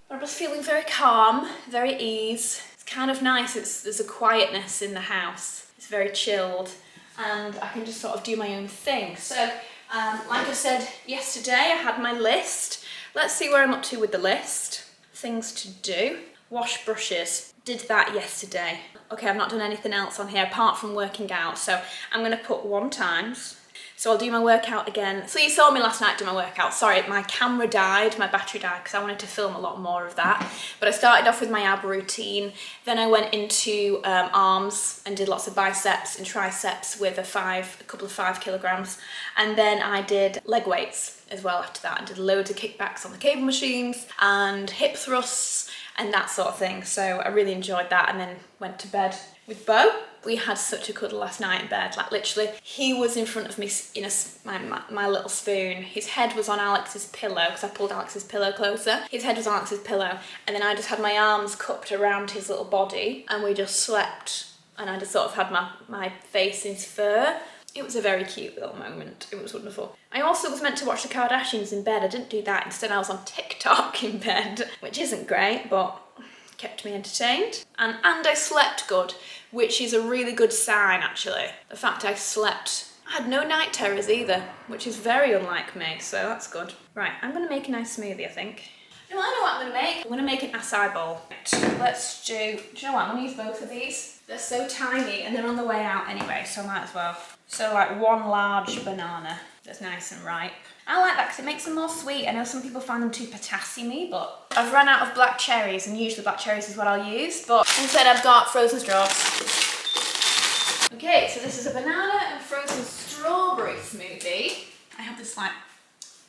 I'm just feeling very calm, very ease. It's kind of nice. There's a quietness in the house. It's very chilled and I can just sort of do my own thing. So like I said yesterday, I had my list. Let's see where I'm up to with the list. Things to do. Wash brushes. Did that yesterday. Okay, I've not done anything else on here apart from working out. So I'm going to put 1 times. So I'll do my workout again. So you saw me last night do my workout. Sorry, my camera died, my battery died because I wanted to film a lot more of that. But I started off with my ab routine. Then I went into arms and did lots of biceps and triceps with a couple of 5 kilograms. And then I did leg weights as well after that. And did loads of kickbacks on the cable machines and hip thrusts and that sort of thing. So I really enjoyed that and then went to bed with Bo. We had such a cuddle last night in bed, like literally he was in front of me in my little spoon. His head was on Alex's pillow because I pulled Alex's pillow closer. His head was on Alex's pillow and then I just had my arms cupped around his little body and we just slept and I just sort of had my face in his fur. It was a very cute little moment. It was wonderful. I also was meant to watch the Kardashians in bed. I didn't do that. Instead I was on TikTok in bed, which isn't great, but kept me entertained. And I slept good, which is a really good sign actually. The fact I slept. I had no night terrors either, which is very unlike me, so that's good. Right, I'm gonna make a nice smoothie, I think. No, I know what I'm gonna make. I'm gonna make an acai bowl. Let's do you know what, I'm gonna use both of these. They're so tiny and they're on the way out anyway, so I might as well. So like 1 large banana that's nice and ripe. I like that because it makes them more sweet. I know some people find them too potassium-y, but I've run out of black cherries and usually black cherries is what I'll use, but instead I've got frozen straws. Okay, so this is a banana and frozen strawberry smoothie. I have this like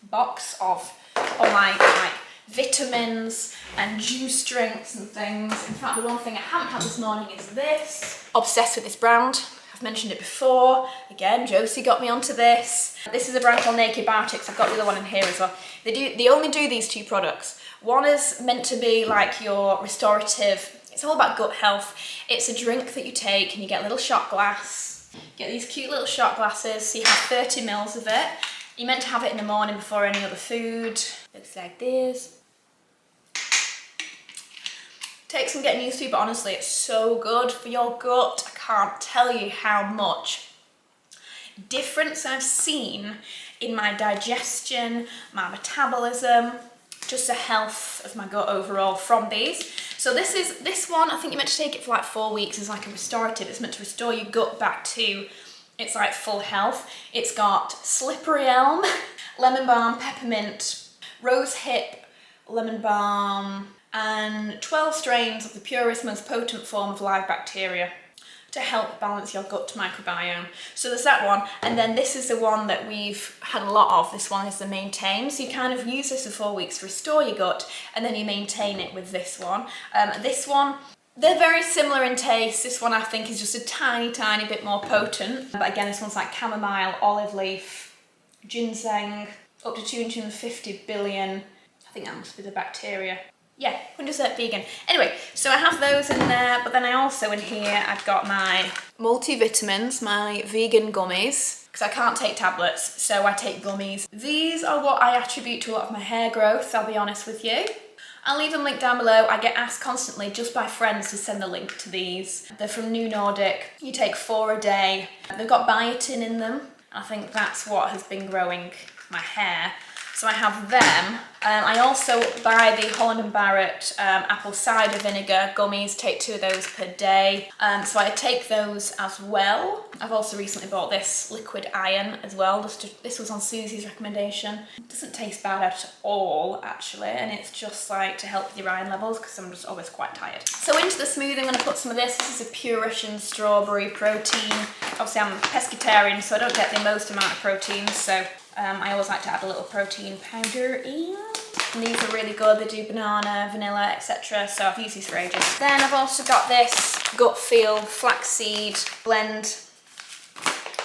box of all my like vitamins and juice drinks and things. In fact, the one thing I haven't had this morning is this. Obsessed with this brand. I've mentioned it before. Again, Josie got me onto this. This is a brand called Naked Biotics. I've got the other one in here as well. They only do these 2 products. One is meant to be like your restorative. It's all about gut health. It's a drink that you take and you get a little shot glass. You get these cute little shot glasses. So you have 30 mils of it. You're meant to have it in the morning before any other food. Looks like this. Takes some getting used to, but honestly, it's so good for your gut. I can't tell you how much difference I've seen in my digestion, my metabolism, just the health of my gut overall from these. So this one, I think you're meant to take it for like 4 weeks. It's like a restorative. It's meant to restore your gut back to its like full health. It's got slippery elm, lemon balm, peppermint, rose hip, lemon balm, and 12 strains of the purest, most potent form of live bacteria to help balance your gut microbiome. So there's that one, and then this is the one that we've had a lot of. This one is the maintain. So you kind of use this for 4 weeks to restore your gut, and then you maintain it with this one. This one, they're very similar in taste. This one I think is just a tiny bit more potent. But again, this one's like chamomile, olive leaf, ginseng, up to 250 billion. I think that must be the bacteria. Yeah, 100% vegan. Anyway, so I have those in there, but then I also in here, I've got my multivitamins, my vegan gummies, because I can't take tablets, so I take gummies. These are what I attribute to a lot of my hair growth, I'll be honest with you. I'll leave them linked down below. I get asked constantly just by friends to send the link to these. They're from New Nordic. You take 4 a day. They've got biotin in them. I think that's what has been growing my hair. So I have them. I also buy the Holland & Barrett apple cider vinegar gummies, take 2 of those per day. So I take those as well. I've also recently bought this liquid iron as well. This was on Susie's recommendation. It doesn't taste bad at all, actually, and it's just like to help with your iron levels because I'm just always quite tired. So into the smoothie, I'm going to put some of this. This is a pure Russian strawberry protein. Obviously, I'm a pescatarian, so I don't get the most amount of protein, so I always like to add a little protein powder in. And these are really good. They do banana, vanilla, etc. So I've used these for ages. Then I've also got this Gut Feel flaxseed blend.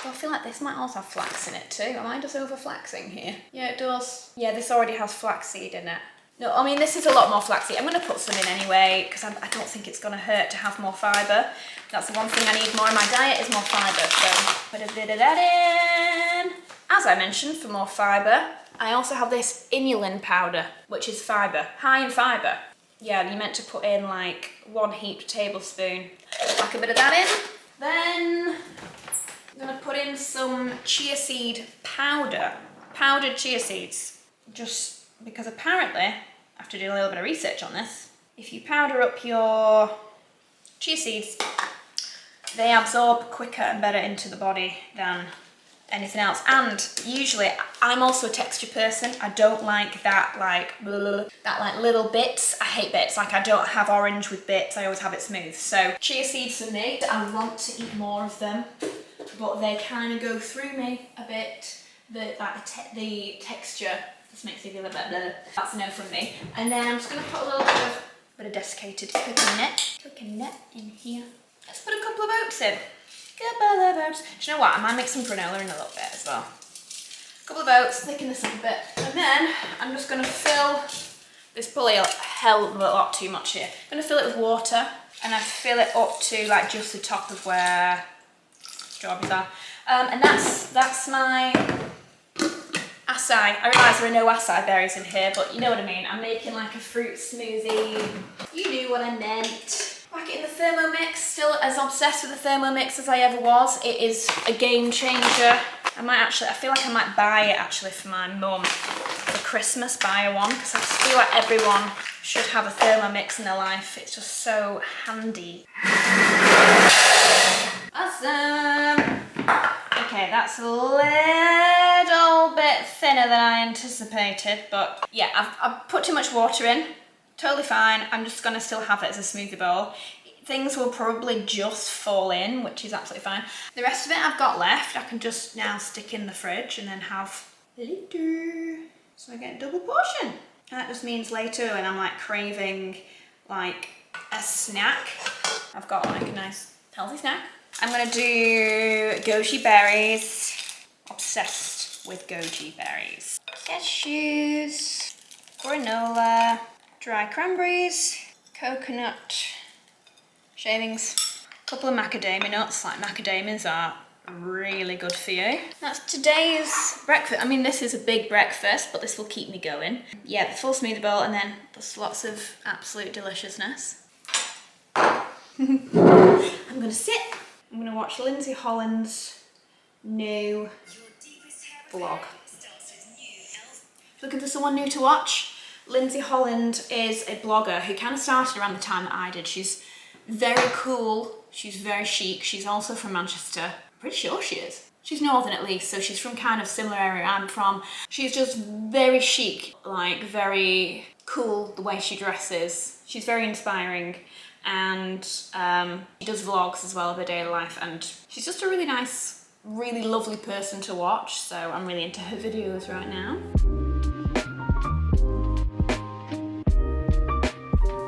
Oh, I feel like this might also have flax in it too. Am I just over flaxing here? Yeah, it does. Yeah, this already has flaxseed in it. No, I mean, this is a lot more flaxseed. I'm going to put some in anyway because I don't think it's going to hurt to have more fibre. That's the one thing I need more in my diet is more fibre. So put a bit of that in. As I mentioned, for more fibre, I also have this inulin powder, which is fibre, high in fibre. Yeah, you're meant to put in like 1 heaped tablespoon. Whack a bit of that in. Then I'm gonna put in some chia seed powder, powdered chia seeds. Just because apparently, after doing a little bit of research on this, if you powder up your chia seeds, they absorb quicker and better into the body than anything else. And usually I'm also a texture person. I don't like that like little bits. I hate bits. Like I don't have orange with bits. I always have it smooth. So chia seeds for me, I want to eat more of them, but they kind of go through me a bit. The texture just makes me feel a bit blah. That's a no from me. And then I'm just gonna put a little bit of desiccated coconut in here. Let's put a couple of oats in. Couple of oats. Do you know what? I might mix some granola in a little bit as well. A couple of oats, thicken this up a bit. And then I'm just going to fill, this probably a hell of a lot too much here. I'm going to fill it with water and I fill it up to like just the top of where strawberries are. And that's my acai. I realise there are no acai berries in here, but you know what I mean. I'm making like a fruit smoothie. You knew what I meant. Back in the Thermomix, still as obsessed with the Thermomix as I ever was. It is a game changer. I feel like I might buy it actually for my mum for Christmas, buy her one, because I just feel like everyone should have a Thermomix in their life. It's just so handy. Awesome. Okay, that's a little bit thinner than I anticipated, but yeah, I've put too much water in. Totally fine. I'm just going to still have it as a smoothie bowl. Things will probably just fall in, which is absolutely fine. The rest of it I've got left, I can just now stick in the fridge and then have later. So I get a double portion. And that just means later when I'm like craving like a snack, I've got like a nice healthy snack. I'm going to do goji berries. Obsessed with goji berries. Cashews, granola, dry cranberries, coconut shavings, a couple of macadamia nuts. Like macadamias are really good for you. That's today's breakfast. I mean, this is a big breakfast, but this will keep me going. Yeah, the full smoothie bowl and then just lots of absolute deliciousness. I'm gonna sit. I'm gonna watch Lindsay Holland's new vlog. Looking for someone new to watch? Lindsay Holland is a blogger who kind of started around the time that I did. She's very cool, she's very chic, she's also from Manchester. I'm pretty sure she is. She's northern at least, so she's from kind of similar area I'm from. She's just very chic, like very cool the way she dresses. She's very inspiring, and she does vlogs as well of her daily life, and she's just a really nice, really lovely person to watch, so I'm really into her videos right now.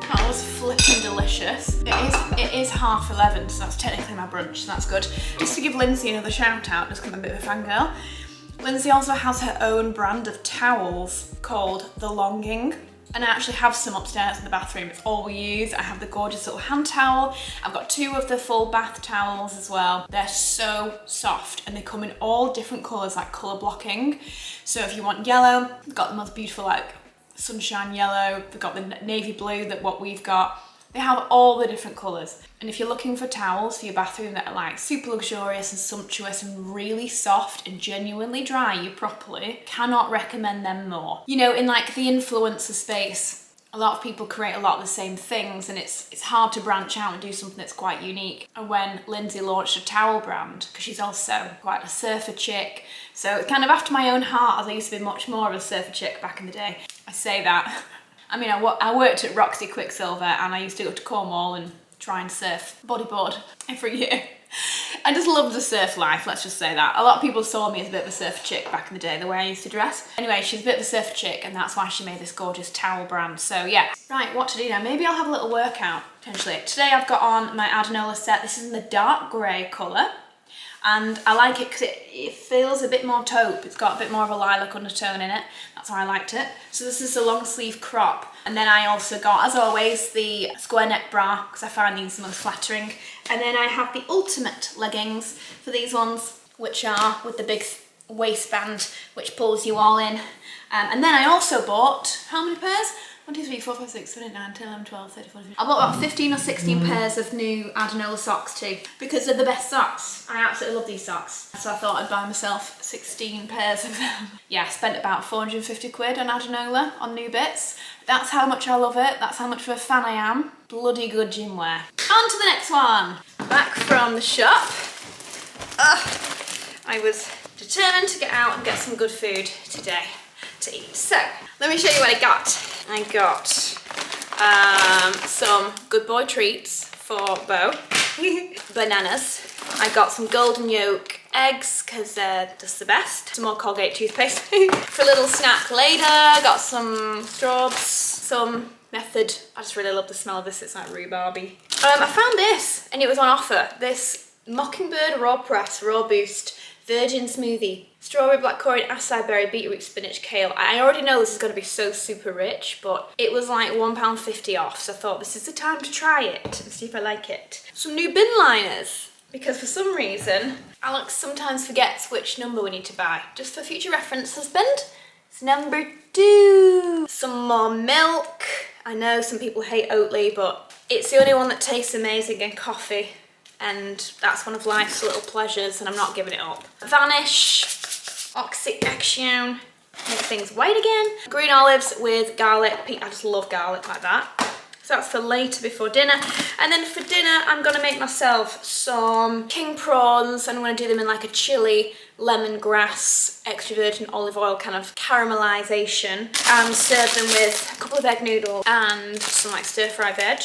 That was flipping delicious. It is 11:30, so that's technically my brunch, so that's good. Just to give Lindsay another shout out, just because I'm a bit of a fangirl. Lindsay also has her own brand of towels called The Longing. And I actually have some upstairs in the bathroom. It's all we use. I have the gorgeous little hand towel. I've got 2 of the full bath towels as well. They're so soft and they come in all different colours, like colour blocking. So if you want yellow, they've got the most beautiful like sunshine yellow. They've got the navy blue, that what we've got. They have all the different colours. And if you're looking for towels for your bathroom that are like super luxurious and sumptuous and really soft and genuinely dry you properly, cannot recommend them more. You know, in like the influencer space, a lot of people create a lot of the same things, and it's hard to branch out and do something that's quite unique. And when Lindsay launched a towel brand, because she's also quite a surfer chick, so it's kind of after my own heart, as I used to be much more of a surfer chick back in the day. I say that. I mean, I worked at Roxy Quicksilver, and I used to go to Cornwall and try and surf bodyboard every year. I just loved the surf life, let's just say that. A lot of people saw me as a bit of a surfer chick back in the day, the way I used to dress. Anyway, she's a bit of a surfer chick, and that's why she made this gorgeous towel brand. So yeah. Right, what to do now? Maybe I'll have a little workout, potentially. Today I've got on my adenola set. This is in the dark grey colour. And I like it because it feels a bit more taupe. It's got a bit more of a lilac undertone in it. That's why I liked it. So this is a long sleeve crop. And then I also got, as always, the square neck bra, because I find these the most flattering. And then I have the ultimate leggings for these ones, which are with the big waistband, which pulls you all in. And then I also bought, how many pairs? 1, 2, 3, 4, 5, 6, 7, 8, 9, 10, 11, 12, 13, 14, 15. I bought about 15 or 16 pairs of new adenola socks too, because they're the best socks. I absolutely love these socks. So I thought I'd buy myself 16 pairs of them. Yeah, I spent about 450 quid on adenola, on new bits. That's how much I love it. That's how much of a fan I am. Bloody good gym wear. On to the next one. Back from the shop. I was determined to get out and get some good food today to eat. So, let me show you what I got. I got some good boy treats for Bo. Bananas. I got some golden yolk eggs, because they're just the best. Some more Colgate toothpaste. For a little snack later, got some straws, some Method. I just really love the smell of this. It's like rhubarby. I found this, and it was on offer. This Mockingbird Raw Press Raw Boost Virgin Smoothie. Strawberry, blackcurrant, acai berry, beetroot, spinach, kale. I already know this is going to be so super rich, but it was like £1.50 off, so I thought this is the time to try it and see if I like it. Some new bin liners, because for some reason, Alex sometimes forgets which number we need to buy. Just for future reference, husband, it's number 2. Some more milk. I know some people hate Oatly, but it's the only one that tastes amazing, and coffee. And that's one of life's little pleasures, and I'm not giving it up. Vanish, Oxy Action, make things white again. Green olives with garlic. I just love garlic like that. So that's for later before dinner. And then for dinner, I'm gonna make myself some king prawns. I'm gonna do them in like a chili, lemongrass, extra virgin olive oil kind of caramelization, and serve them with a couple of egg noodles and some like stir-fry veg.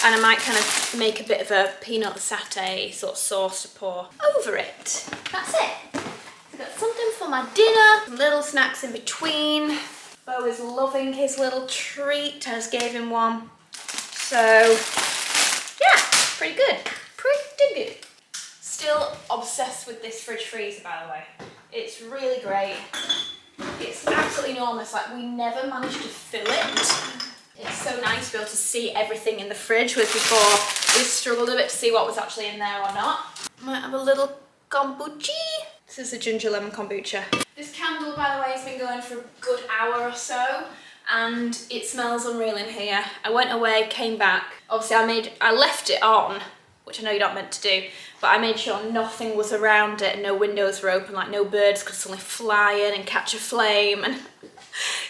And I might kind of make a bit of a peanut satay sort of sauce to pour over it. That's it. I've got something for my dinner, some little snacks in between. Bo is loving his little treat. I just gave him one. So, yeah, pretty good. Pretty good. Still obsessed with this fridge freezer, by the way. It's really great. It's absolutely enormous. Like, we never managed to fill it. It's so nice to be able to see everything in the fridge, whereas before we struggled a bit to see what was actually in there or not. Might have a little kombucha. This is a ginger lemon kombucha. This candle, by the way, has been going for a good hour or so, and it smells unreal in here. I went away, came back. Obviously I left it on, which I know you're not meant to do, but I made sure nothing was around it and no windows were open, like no birds could suddenly fly in and catch a flame. And isn't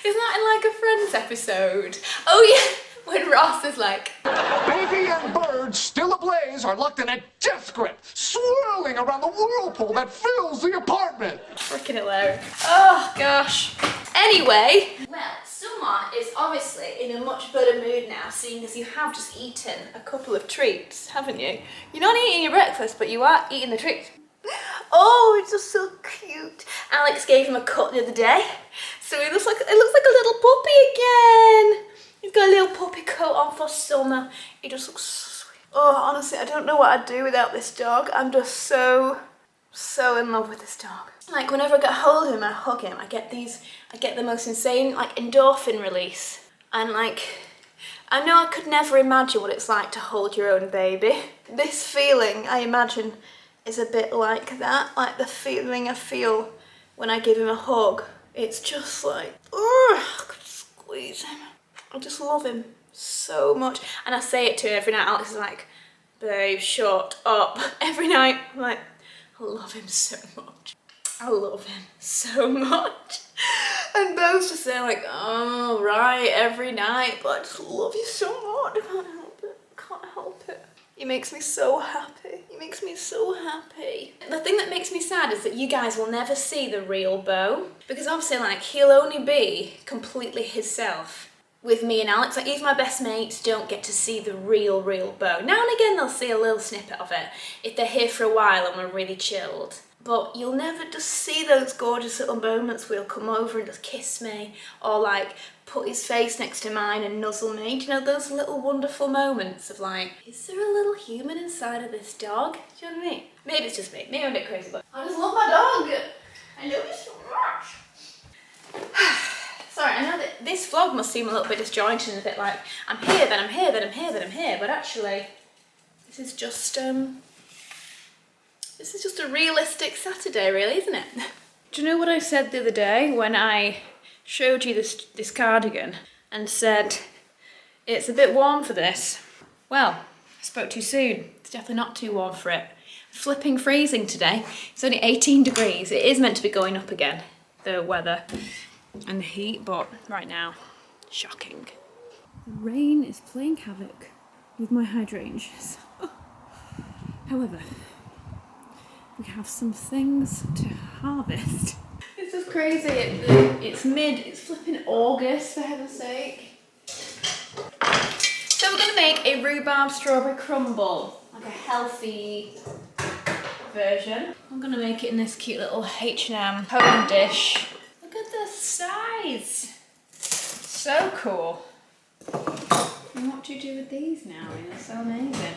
that in like a Friends episode? Oh yeah, when Ross is like, Baby and birds still ablaze are locked in a death grip, swirling around the whirlpool that fills the apartment. freaking hilarious. Oh gosh. Anyway, well, someone is obviously in a much better mood now, seeing as you have just eaten a couple of treats, haven't you? You're not eating your breakfast, but you are eating the treats. Oh, it's just so cute. Alex gave him a cut the other day, so it looks like a little puppy again. He's got a little puppy coat on for summer. He just looks so sweet. Oh, honestly, I don't know what I'd do without this dog. I'm just so in love with this dog. Like whenever I get hold of him and I hug him, I get the most insane like endorphin release. And like, I know I could never imagine what it's like to hold your own baby. This feeling, I imagine, is a bit like that, like the feeling I feel when I give him a hug. It's just like, oh, I could squeeze him. I just love him so much. And I say it to him every night. Alex is like, babe, shut up. Every night, I'm like, I love him so much. I love him so much. And Bo's just there like, oh, right, every night, but I just love you so much. I can't help it. I can't help it. He makes me so happy. He makes me so happy. The thing that makes me sad is that you guys will never see the real Bo, because obviously, like, he'll only be completely himself with me and Alex. Like, even my best mates don't get to see the real Bo. Now and again, they'll see a little snippet of it if they're here for a while and we're really chilled. But you'll never just see those gorgeous little moments where he'll come over and just kiss me, or like put his face next to mine and nuzzle me. Do you know those little wonderful moments of like, is there a little human inside of this dog? Do you know what I mean? Maybe it's just me. Maybe I'm a bit crazy, but I just love my dog. I love you so much. Sorry, I know that this vlog must seem a little bit disjointed and a bit like, I'm here, then I'm here, then I'm here, then I'm here, but actually, this is just a realistic Saturday, really, isn't it? Do you know what I said the other day when I showed you this cardigan and said, it's a bit warm for this? Well, I spoke too soon. It's definitely not too warm for it. Flipping freezing today. It's only 18 degrees. It is meant to be going up again, the weather and the heat, but right now, shocking. The rain is playing havoc with my hydrangeas. However, we have some things to harvest. This is crazy. It's flipping August, for heaven's sake. So we're gonna make a rhubarb strawberry crumble, like a healthy version. I'm gonna make it in this cute little H&M home dish. Look at the size. So cool. And what do you do with these now? I mean, they're so amazing.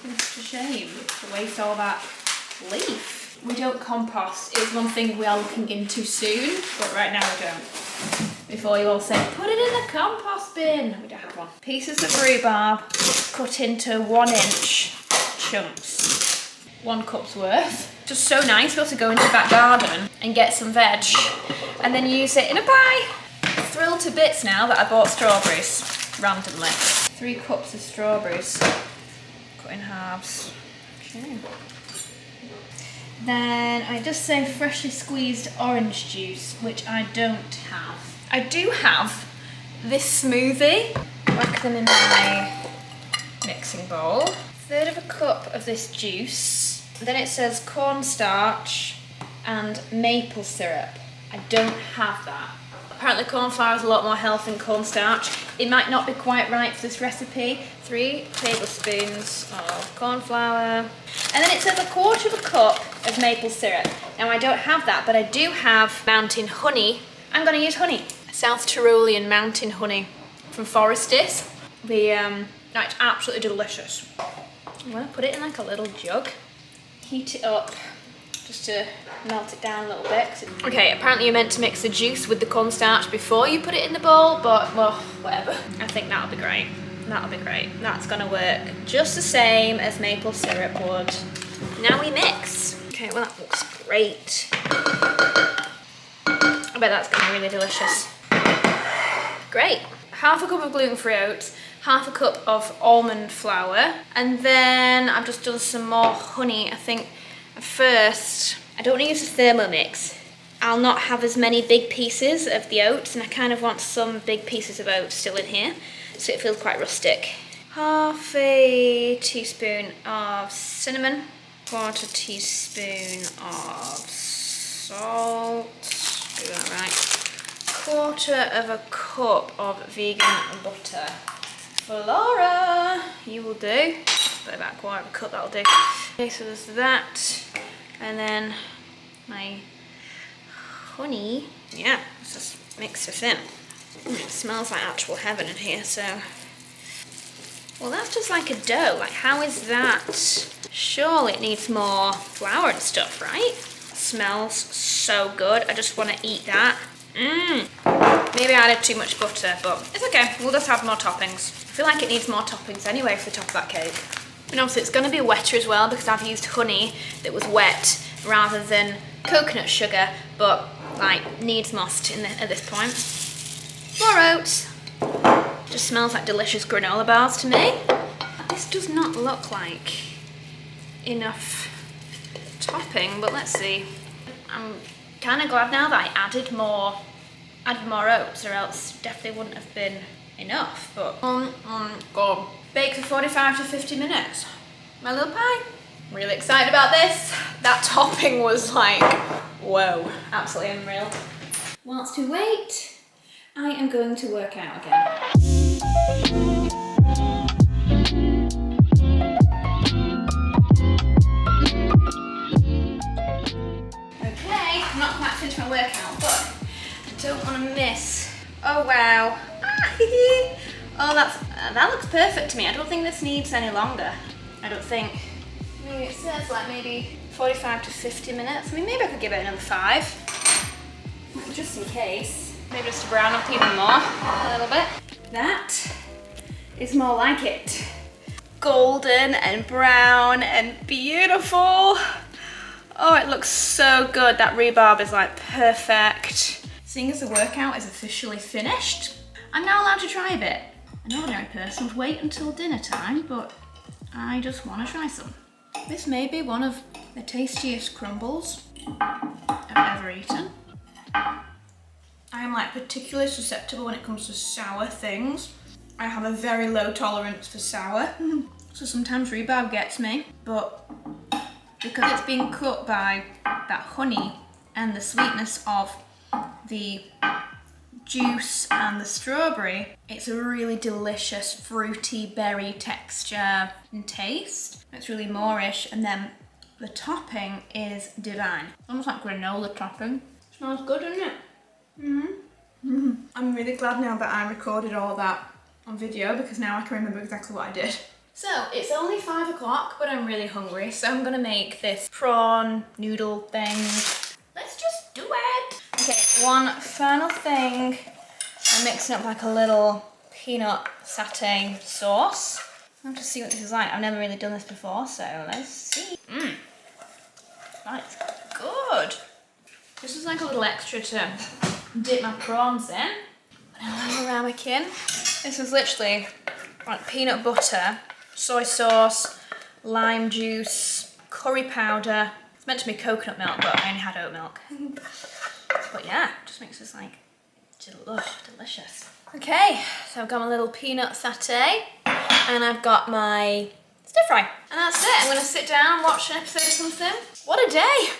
It's such a shame to waste all that leaf. We don't compost. It's one thing we are looking into soon, but right now we don't. Before you all say, put it in the compost bin. We don't have one. Pieces of rhubarb cut into 1-inch chunks. 1 cup's worth. Just so nice to be able to go into the back garden and get some veg and then use it in a pie. Thrilled to bits now that I bought strawberries randomly. 3 cups of strawberries cut in halves. Okay. Then I just say freshly squeezed orange juice, which I don't have. I do have this smoothie. Whack them in my mixing bowl. 1/3 of a cup of this juice. Then it says cornstarch and maple syrup. I don't have that. Apparently corn flour is a lot more healthy than cornstarch. It might not be quite right for this recipe. 3 tablespoons of corn flour. And then it says 1/4 of a cup of maple syrup. Now I don't have that, but I do have mountain honey. I'm gonna use honey. South Tyrolean mountain honey from Forestis. It's absolutely delicious. I'm gonna put it in like a little jug. Heat it up just to melt it down a little bit. Okay, apparently you're meant to mix the juice with the cornstarch before you put it in the bowl, but well, whatever. I think that'll be great. That'll be great. That's gonna work just the same as maple syrup would. Now we mix. Okay, well that looks great. I bet that's gonna be really delicious. Great. 1/2 cup of gluten-free oats, half a cup of almond flour, and then I've just done some more honey. I think first, I don't want to use a Thermomix. I'll not have as many big pieces of the oats, and I kind of want some big pieces of oats still in here, so it feels quite rustic. Half a teaspoon of cinnamon, 1/4 teaspoon of salt, do that right, 1/4 of a cup of vegan butter. For Laura, you will do, but about 1/4 of a cup, that'll do. Okay, so there's that, and then my honey. Yeah, let's just mix this in. It smells like actual heaven in here, so. Well, that's just like a dough. Like, how is that? Surely it needs more flour and stuff, right? It smells so good. I just want to eat that. Maybe I added too much butter, but it's okay. We'll just have more toppings. I feel like it needs more toppings anyway for the top of that cake. And obviously it's going to be wetter as well because I've used honey that was wet rather than coconut sugar, but like needs must at this point. More oats. Just smells like delicious granola bars to me. This does not look like enough topping, but let's see. I'm kind of glad now that I added more oats, or else definitely wouldn't have been enough. But God, bake for 45 to 50 minutes. My little pie. Really excited about this. That topping was like, whoa, absolutely unreal. Whilst we wait, I am going to work out again. Okay, I'm not quite finished my workout, but I don't want to miss. Oh wow. Oh, that looks perfect to me. I don't think this needs any longer. I don't think. Maybe it says like maybe 45 to 50 minutes. I mean, maybe I could give it another 5. Just in case. Maybe just to brown up even more, a little bit. That is more like it. Golden and brown and beautiful. Oh, it looks so good. That rhubarb is like perfect. Seeing as the workout is officially finished, I'm now allowed to try a bit. An ordinary person would wait until dinner time, but I just want to try some. This may be one of the tastiest crumbles I've ever eaten. I am like particularly susceptible when it comes to sour things. I have a very low tolerance for sour, so sometimes rhubarb gets me, but because it's being cooked by that honey and the sweetness of the juice and the strawberry, it's a really delicious fruity berry texture and taste. It's really moreish, and then the topping is divine. Almost like granola topping. Smells good, doesn't it? I'm really glad now that I recorded all that on video, because now I can remember exactly what I did. So it's only 5 o'clock, but I'm really hungry, so I'm gonna make this prawn noodle thing. Let's just do it. Okay, one final thing. I'm mixing up like a little peanut satay sauce. I'll just see what this is like. I've never really done this before, so let's see. That's good. This is like a little extra to dip my prawns in. And a little ramekin. This is literally like peanut butter, soy sauce, lime juice, curry powder. It's meant to be coconut milk, but I only had oat milk. But yeah, just makes this like delicious. Okay, so I've got my little peanut satay, and I've got my stir fry, and that's it. I'm gonna sit down, watch an episode of something. What a day!